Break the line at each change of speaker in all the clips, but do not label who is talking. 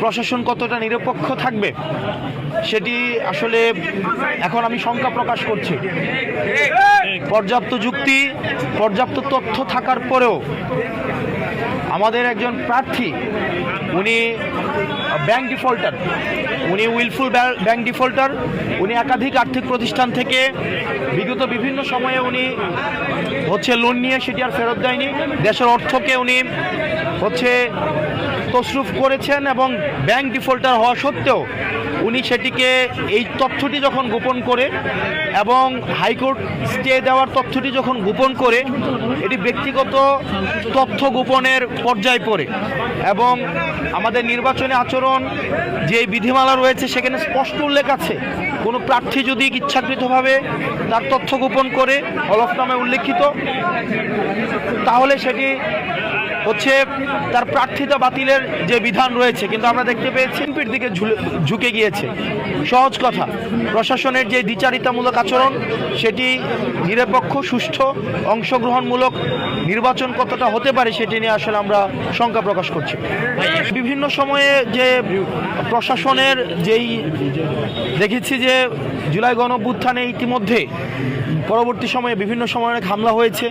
প্রশাসন কতটা নিরপেক্ষ থাকবে সেটি আসলে এখন আমি শঙ্কা প্রকাশ করছি। পর্যাপ্ত যুক্তি, পর্যাপ্ত তথ্য থাকার পরেও আমাদের একজন প্রার্থী উনি ব্যাংক ডিফল্টার, উনি উইলফুল ব্যাংক ডিফল্টার, উনি একাধিক আর্থিক প্রতিষ্ঠান থেকে বিগত বিভিন্ন সময়ে উনি লোন নিয়ে সেটি আর ফেরত দেয়নি। দেশের অর্থকে উনি তছরুফ করেছেন এবং ব্যাংক ডিফল্টার হওয়া সত্ত্বেও উনি সেটিকে, এই তথ্যটি যখন গোপন করে এবং হাইকোর্ট স্টে দেওয়ার তথ্যটি যখন গোপন করে, এটি ব্যক্তিগত তথ্য গোপনের পর্যায়ে পড়ে এবং আমাদের নির্বাচনী আচরণ যে বিধিমালা রয়েছে সেখানে স্পষ্ট উল্লেখ আছে, কোনো প্রার্থী যদি ইচ্ছাকৃতভাবে তার তথ্য গোপন করে হলফনামায় উল্লেখিত, তাহলে সেটি তার প্রার্থিতা বাতিলের যে বিধান রয়েছে। কিন্তু আমরা দেখতে পেয়েছি এমপির দিকে ঝুঁকে গিয়েছে। সহজ কথা, প্রশাসনের যে দ্বিচারিতামূলক আচরণ সেটি নিরপেক্ষ, সুষ্ঠু, অংশগ্রহণমূলক নির্বাচন কতটা হতে পারে সেটি নিয়ে আসলে আমরা শঙ্কা প্রকাশ করছি। বিভিন্ন সময়ে যে প্রশাসনের দেখেছি যে জুলাই গণঅভ্যুত্থানে ইতিমধ্যে পরবর্তী সময়ে বিভিন্ন সময়ে অনেক হামলা হয়েছে।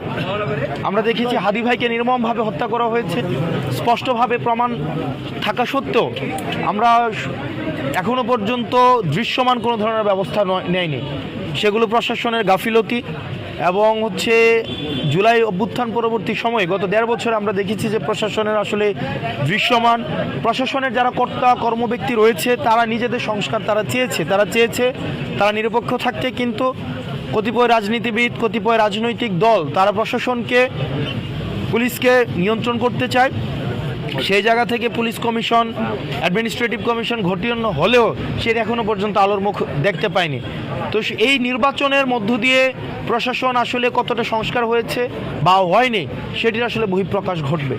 আমরা দেখেছি হাদি ভাইকে নির্মমভাবে হত্যা করা হয়েছে, স্পষ্টভাবে প্রমাণ থাকা সত্ত্বেও আমরা এখনো পর্যন্ত দৃশ্যমান কোনো ধরনের ব্যবস্থা নেয়নি। সেগুলো প্রশাসনের গাফিলতি এবং জুলাই অভ্যুত্থান পরবর্তী সময়ে গত 1.5 বছর আমরা দেখেছি যে প্রশাসনের আসলে দৃশ্যমান, প্রশাসনের যারা কর্তা কর্মব্যক্তি রয়েছে তারা নিজেদের সংস্কার তারা নিরপেক্ষ থাকতে, কিন্তু কতিপয় রাজনীতিবিদ, কতিপয় রাজনৈতিক দল তারা প্রশাসনকে, পুলিশকে নিয়ন্ত্রণ করতে চায়। সেই জায়গা থেকে পুলিশ কমিশন, অ্যাডমিনিস্ট্রেটিভ কমিশন ঘটিয়ে হলেও সেটা এখনো পর্যন্ত আলোর মুখ দেখতে পায়নি। তো এই নির্বাচনের মধ্য দিয়ে প্রশাসন আসলে কতটা সংস্কার হয়েছে বা হয়নি সেটির আসলে বহিঃপ্রকাশ ঘটবে।